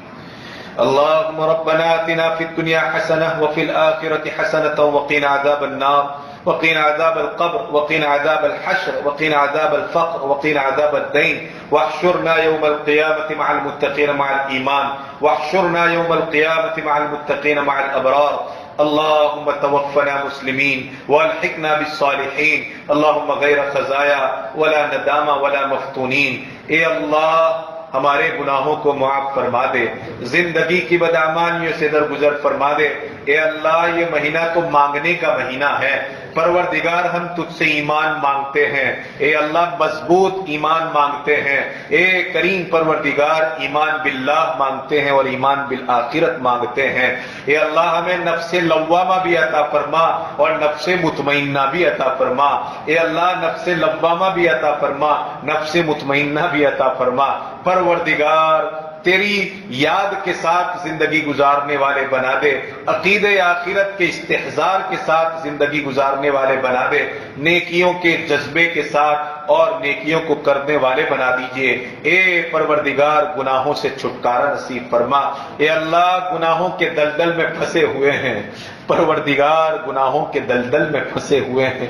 S1: اللهم ربنا آتنا في الدنيا حسنة وفي الآخرة حسنة وقنا عذاب النار وقنا عذاب القبر وقنا عذاب الحشر وقنا عذاب الفقر وقنا عذاب الدين واحشرنا يوم القيامة مع المتقين مع الإيمان واحشرنا يوم القيامة مع المتقين مع الأبرار. اللهم توفنا مسلمين والحقنا بالصالحين. اللهم غير خزايا ولا ندامة ولا مفتونين. اے اللہ ہمارے گناہوں کو معاف فرما دے, زندگی کی بدامانیوں سے درگزر فرما دے. اے اللہ یہ مہینہ تو مانگنے کا مہینہ ہے, پروردگار ہم تجھ سے ایمان مانگتے ہیں. اے اللہ مضبوط ایمان مانگتے ہیں. اے کریم پروردگار ایمان باللہ مانگتے ہیں اور ایمان بالآخرت مانگتے ہیں. اے اللہ ہمیں نفس لوامہ بھی عطا فرما اور نفس مطمئنہ بھی عطا فرما. اے اللہ نفس لوامہ بھی عطا فرما, نفس مطمئنہ بھی عطا فرما. پروردگار تیری یاد کے ساتھ زندگی گزارنے والے بنا دے, عقیدہ آخرت کے استحضار کے ساتھ زندگی گزارنے والے بنا دے, نیکیوں کے جذبے کے ساتھ اور نیکیوں کو کرنے والے بنا دیجئے۔ اے پروردگار گناہوں سے چھٹکارا نصیب فرما۔ اے اللہ گناہوں کے دلدل میں پھنسے ہوئے ہیں، پروردگار گناہوں کے دلدل میں پھنسے ہوئے ہیں۔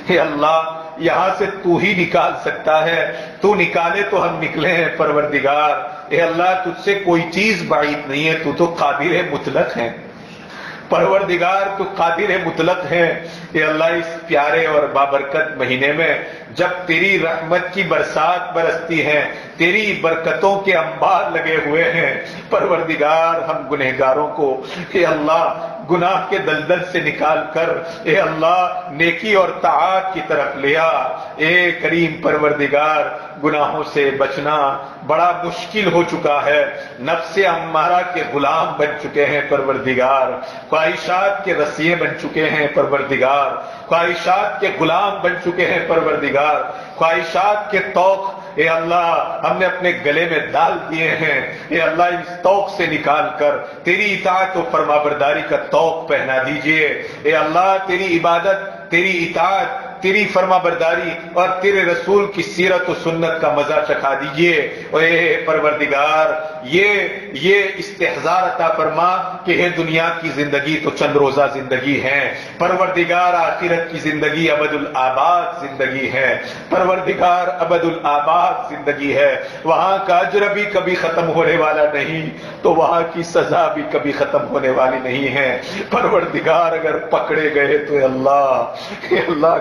S1: اے اللہ یہاں سے تو ہی نکال سکتا ہے، تو نکالے تو ہم نکلے ہیں پروردگار۔ اے اللہ تجھ سے کوئی چیز بعید نہیں ہے، تو تو قادر مطلق ہے پروردگار، تو قادر مطلق ہے۔ اے اللہ اس پیارے اور بابرکت مہینے میں جب تیری رحمت کی برسات برستی ہے، تیری برکتوں کے انبار لگے ہوئے ہیں، پروردگار ہم گنہگاروں کو اے اللہ گناہ کے دلدل سے نکال کر اے اللہ نیکی اور طاعت کی طرف لیا۔ اے کریم پروردگار گناہوں سے بچنا بڑا مشکل ہو چکا ہے، نفس امارہ کے غلام بن چکے ہیں پروردگار، خواہشات کے رسیے بن چکے ہیں پروردگار، خواہشات کے غلام بن چکے ہیں پروردگار، خواہشات کے توق اے اللہ ہم نے اپنے گلے میں ڈال دیے ہیں۔ اے اللہ اس توق سے نکال کر تیری اطاعت و فرما برداری کا توق پہنا دیجئے۔ اے اللہ تیری عبادت، تیری اطاعت، تیری فرما برداری اور تیرے رسول کی سیرت و سنت کا مزہ چکھا دیجئے۔ اے پروردگار یہ استحضار عطا فرما کہ یہ دنیا کی زندگی تو چند روزہ زندگی ہے، پروردگار آخرت کی زندگی ابد الآباد زندگی ہے، پروردگار ابد الآباد زندگی ہے، وہاں کا اجر بھی کبھی ختم ہونے والا نہیں تو وہاں کی سزا بھی کبھی ختم ہونے والی نہیں ہے۔ پروردگار اگر پکڑے گئے تو اے اللہ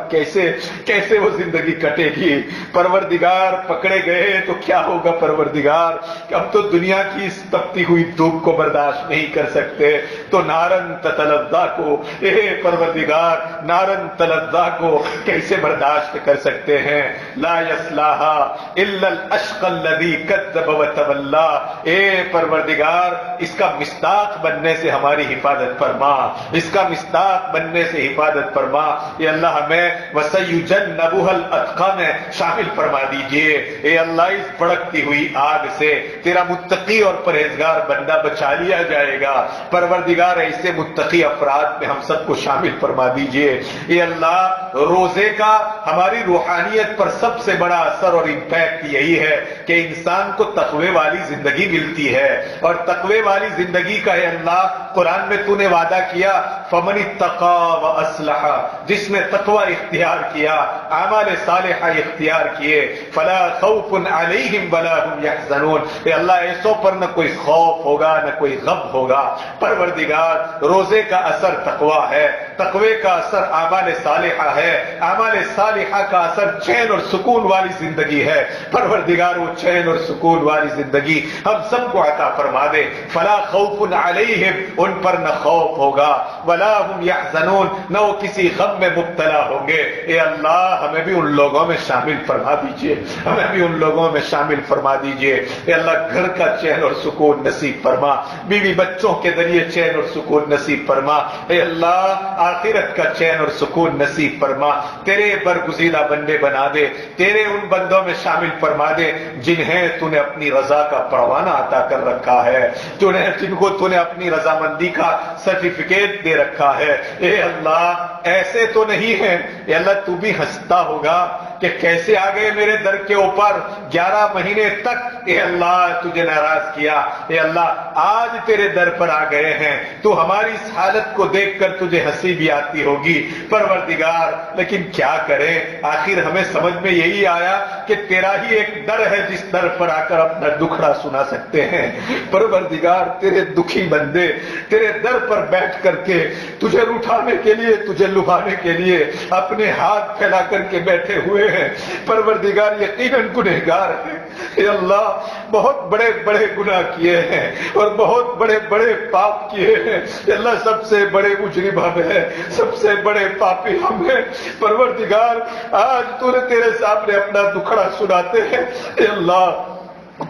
S1: کیسے وہ زندگی کٹے گی؟ پروردگار پکڑے گئے تو کیا ہوگا پروردگار؟ کہ ہم تو دنیا کی اس تپتی ہوئی دھوپ کو برداشت نہیں کر سکتے، تو نارن تتلظا کو اے پروردگار نارن تلظا کو کیسے برداشت کر سکتے ہیں؟ لا یصلاھا الا الاشقى الذی کذب وتولی۔ اے پروردگار اس کا مصداق بننے سے ہماری حفاظت فرما، اس کا مصداق بننے سے حفاظت فرما۔ اے اللہ ہمیں وَسَيُجَنَّبُهَا الْأَتْقَى میں شامل فرما دیجئے۔ اے اللہ اس بھڑکتی ہوئی آگ سے تیرا متقی اور پرہیزگار بندہ بچا لیا جائے گا، پروردگار ایسے متقی افراد میں ہم سب کو شامل فرما دیجئے۔ اے اللہ روزے کا ہماری روحانیت پر سب سے بڑا اثر اور امپیکٹ یہی ہے کہ انسان کو تقوی والی زندگی ملتی ہے، اور تقوی والی زندگی کا اے اللہ قرآن میں تو نے وعدہ کیا فَمَنِ اتَّقَى وَأَصْلَحَ، جس نے تقوی اختیار کیا، اعمال صالحہ اختیار کیے، فَلَا خَوْفٌ عَلَيْهِمْ وَلَا هُمْ يَحْزَنُونَ۔ اے اللہ ایسوں پر نہ کوئی خوف ہوگا نہ کوئی غم ہوگا۔ پروردگار روزے کا اثر تقوی ہے، تقوی کا اثر اعمال صالحہ ہے، اعمال صالحہ کا اثر چین اور سکون والی زندگی ہے۔ پروردگار وہ چین اور سکون والی زندگی ہم سب کو عطا فرما دے۔ فلا خوف علیہم، ان پر نہ خوف ہوگا، ولا هم يحزنون، نہ وہ کسی غم میں مبتلا ہوں گے۔ اے اللہ ہمیں بھی ان لوگوں میں شامل فرما دیجئے، ہمیں بھی ان لوگوں میں شامل فرما دیجئے۔ اے اللہ گھر کا چین اور سکون نصیب فرما، بیوی بچوں کے ذریعے چین اور سکون نصیب فرما۔ اے اللہ آخرت کا چین اور سکون نصیب فرما، تیرے برگزیدہ بندے بنا دے، تیرے ان بندوں میں شامل فرما دے جنہیں تو نے اپنی رضا کا پروانہ عطا کر رکھا ہے، جن کو تو نے اپنی رضامندی کا سرٹیفکیٹ دے رکھا ہے۔ اے اللہ ایسے تو نہیں ہے، اے اللہ تو بھی ہنستا ہوگا کہ کیسے آ گئے میرے در کے اوپر 11 مہینے تک، اے اللہ تجھے ناراض کیا، اے اللہ آج تیرے در پر آ گئے ہیں، تو ہماری اس حالت کو دیکھ کر تجھے ہنسی بھی آتی ہوگی پروردگار، لیکن کیا کریں، آخر ہمیں سمجھ میں یہی آیا کہ تیرا ہی ایک در ہے جس در پر آ کر اپنا دکھڑا سنا سکتے ہیں۔ پروردگار تیرے دکھی بندے تیرے در پر بیٹھ کر کے تجھے اٹھانے کے لیے، تجھے لبھانے کے لیے اپنے ہاتھ پھیلا کر کے بیٹھے ہوئے ہیں۔ پروردگار یقیناً گنہگار ہیں، اے اللہ بہت بڑے بڑے گناہ کیے ہیں اور بہت بڑے بڑے پاپ کیے ہیں، اے اللہ سب سے بڑے مجرم ہم ہیں، سب سے بڑے پاپی ہم ہیں۔ پروردگار آج تو نے تیرے سامنے اپنا دکھڑا سناتے ہیں، اے اللہ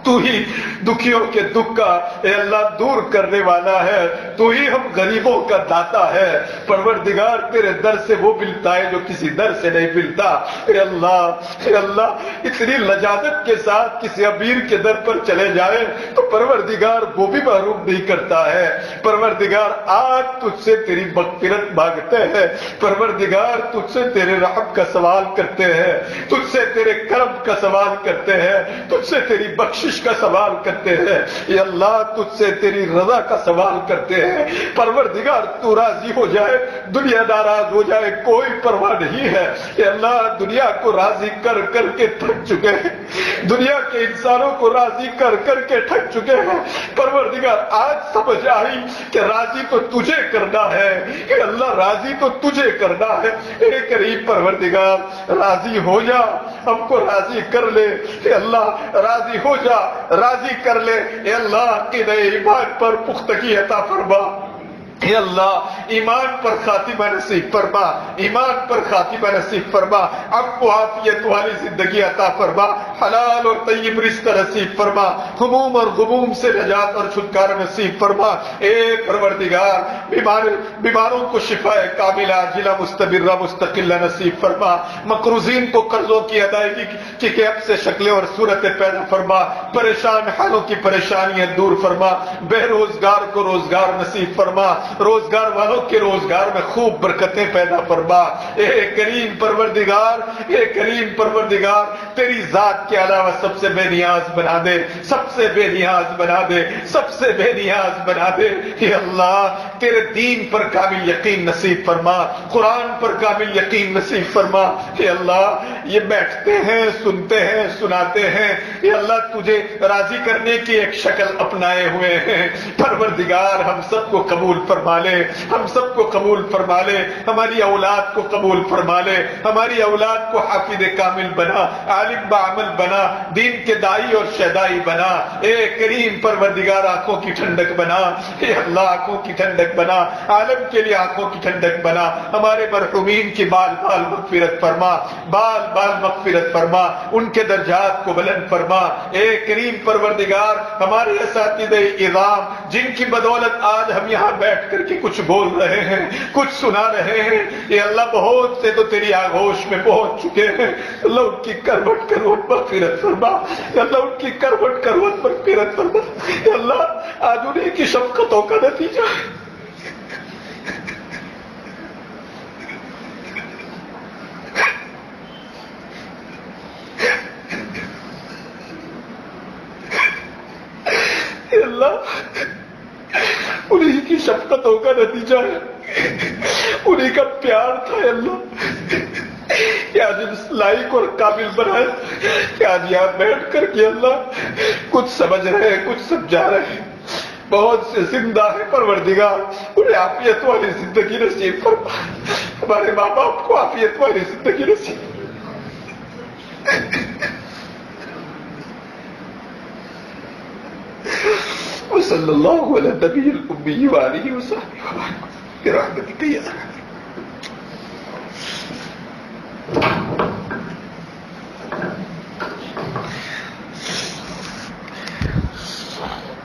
S1: تو ہی دکھیوں کے دکھ کا اے اللہ دور کرنے والا ہے، تو ہی ہم غریبوں کا داتا ہے۔ پروردگار تیرے در سے وہ ملتا ہے جو کسی در سے نہیں ملتا۔ اے اللہ اتنی لجاجت کے ساتھ کسی امیر کے در پر چلے جائے تو پروردگار وہ بھی محروم نہیں کرتا ہے۔ پروردگار آج تجھ سے تیری مغفرت مانگتے ہیں، پروردگار تجھ سے تیرے رحم کا سوال کرتے ہیں، تجھ سے
S2: تیرے کرم کا سوال کرتے ہیں، تجھ سے تیری بخشش کا سوال کرتے ہیں، یا اللہ تجھ سے تیری رضا کا سوال کرتے ہیں۔ پروردگار تو راضی ہو جائے، دنیا ناراض ہو جائے، کوئی پرواہ نہیں ہے۔ یا اللہ دنیا کو راضی کر کر کے تھک چکے ہیں، دنیا کے انسانوں کو راضی کر کر کے تھک چکے ہیں۔ پروردگار آج سمجھ آئی کہ راضی تو تجھے کرنا ہے، کہ اللہ راضی تو تجھے کرنا ہے۔ اے کریم پروردگار راضی ہو جا، ہم کو راضی کر لے، اے اللہ راضی ہو جا، راضی کر لے۔ اے اللہ عقیدہ ایمان پر پختگی عطا فرما، اے اللہ ایمان پر خاتمہ نصیب فرما، ایمان پر خاتمہ نصیب فرما، عفو عافیت والی زندگی عطا فرما، حلال اور طیب رزق نصیب فرما، ہموم اور غموم سے نجات اور چھٹکارا نصیب فرما۔ اے پروردگار بیماروں کو شفاء کاملہ عاجلہ مستمرہ مستقلہ نصیب فرما، مقروضین کو قرضوں کی ادائیگی کی کیف سے شکلیں اور صورتیں پیدا فرما، پریشان حالوں کی پریشانیاں دور فرما، بے روزگار کو روزگار نصیب فرما، روزگار والوں کے روزگار میں خوب برکتیں پیدا فرما۔ اے کریم پروردگار، اے کریم پروردگار تیری ذات کے علاوہ سب سے بے نیاز بنا دے، سب سے بے نیاز بنا دے، سب سے بے نیاز بنا دے۔ اے اللہ تیرے دین پر کامل یقین نصیب فرما، قرآن پر کامل یقین نصیب فرما۔ اے اللہ یہ بیٹھتے ہیں، سنتے ہیں، سناتے ہیں، اے اللہ تجھے راضی کرنے کی ایک شکل اپنائے ہوئے ہیں۔ پروردگار ہم سب کو قبول فرما لے، ہم سب کو قبول فرما لے، ہماری اولاد کو قبول فرما لے، ہماری اولاد کو حافظ کامل بنا، عالم بعمل بنا، دین کے دائی اور شہدائی بنا۔ اے کریم پروردگار آنکھوں کی ٹھنڈک بنا، اے اللہ آنکھوں کی ٹھنڈک بنا، عالم کے لیے آنکھوں کی ٹھنڈک بنا۔ ہمارے مرحومین کی بال بال مغفرت فرما، بال بال مغفرت فرما، ان کے درجات کو بلند فرما۔ اے کریم پروردگار ہمارے اساتذہ اعظام جن کی بدولت آج ہم یہاں بیٹھ کر کے کچھ بول رہے ہیں، کچھ سنا رہے ہیں، اے اللہ بہت سے تو تیری آغوش میں پہنچ چکے ہیں، اللہ ان کی کروٹ کروٹ مغفرت فرما، اللہ ان کی کروٹ کروٹ مغفرت فرما۔ اے اللہ آج انہیں کی شفقتوں کا نتیجہ ہے اے اللہ انہی کی شفقتوں کا نتیجہ ہے، انہی کا پیار تھا اے اللہ کہ آج اس لائق اور قابل بنائے کہ آج یہاں بیٹھ کر کے اللہ کچھ سمجھ رہے ہیں، کچھ سمجھا رہے ہیں، بہت سے زندہ ہے۔ پروردگار انہیں عافیت والی زندگی نصیب فرما، ہمارے ماں باپ کو عافیت والی زندگی نصیب وصلی اللہ علی نبی الأمی وآلہ وصحبہ برحمتک یا